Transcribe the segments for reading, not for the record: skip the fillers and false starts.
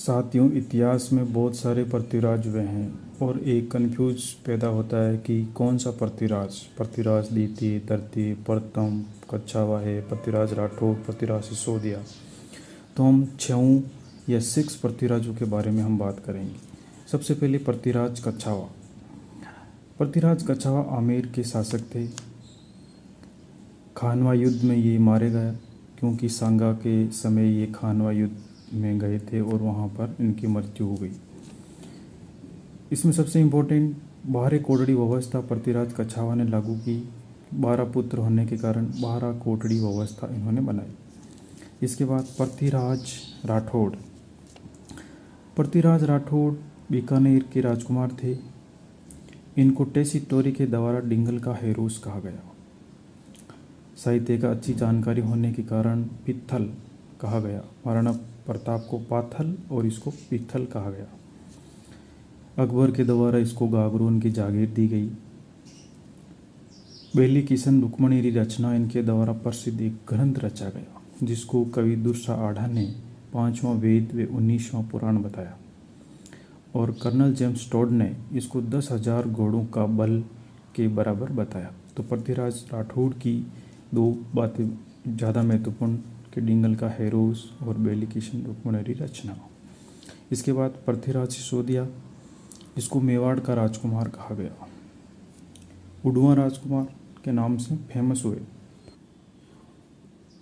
साथियों, इतिहास में बहुत सारे पृथ्वीराज हुए हैं और एक कन्फ्यूज पैदा होता है कि कौन सा पृथ्वीराज द्वितीय, तृतीय, प्रथम, कच्छावा है, पृथ्वीराज राठौड़, पृथ्वीराज सिसोदिया। तो हम 6 या 6 पृथ्वीराजों के बारे में हम बात करेंगे। सबसे पहले पृथ्वीराज कच्छावा। पृथ्वीराज कच्छावा आमेर के शासक थे। खानवा युद्ध में ये मारे गए क्योंकि सांगा के समय ये खानवा युद्ध में गए थे और वहाँ पर इनकी मृत्यु हो गई। इसमें सबसे इम्पोर्टेंट बारह कोटड़ी व्यवस्था पृथ्वीराज कच्छावा ने लागू की। 12 पुत्र होने के कारण 12 कोटड़ी व्यवस्था इन्होंने बनाई। इसके बाद पृथ्वीराज राठौड़ बीकानेर के राजकुमार थे। इनको टेसिटोरी के द्वारा डिंगल का हेरोस कहा गया। साहित्य का अच्छी जानकारी होने के कारण पित्थल कहा गया। महाराणा प्रताप को पाथल और इसको पित्थल कहा गया। अकबर के द्वारा इसको गागरोन की जागीर दी गई। बेली किशन रुक्मणी रचना इनके द्वारा प्रसिद्ध एक ग्रंथ रचा गया जिसको कवि दुर्सा आढ़ा ने 5वां वेद व 19वां पुराण बताया और कर्नल जेम्स टोड ने इसको 10,000 घोड़ों का बल के बराबर बताया। तो पृथ्वीराज राठौड़ की 2 बातें ज़्यादा महत्वपूर्ण कि डिंगल का हेरोस और बेली किशन रुक्मणी रचना। इसके बाद पृथ्वीराज सिसोदिया, इसको मेवाड़ का राजकुमार कहा गया। उडुआ राजकुमार के नाम से फेमस हुए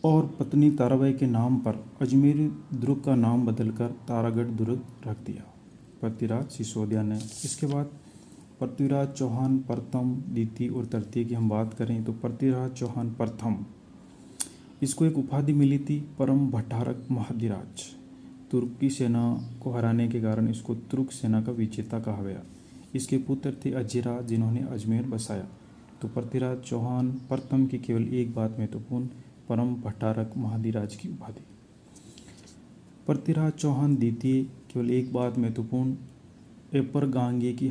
और पत्नी ताराबाई के नाम पर अजमेरी दुर्ग का नाम बदलकर तारागढ़ दुर्ग रख दिया पृथ्वीराज सिसोदिया ने। इसके बाद पृथ्वीराज चौहान प्रथम, द्वितीय और तृतीय की हम बात करें तो पृथ्वीराज चौहान प्रथम, इसको एक उपाधि मिली थी परम भट्टारक महाधिराज। तुर्क की सेना को हराने के कारण इसको तुर्क सेना का विजेता कहा गया। इसके पुत्र थे अजीराज जिन्होंने अजमेर बसाया। तो पृथ्वीराज चौहान प्रथम की केवल एक बात महत्वपूर्ण, परम भट्टारक महाधिराज की उपाधि। पृथ्वीराज चौहान द्वितीय केवल एक बात महत्वपूर्ण, एपर गांगे की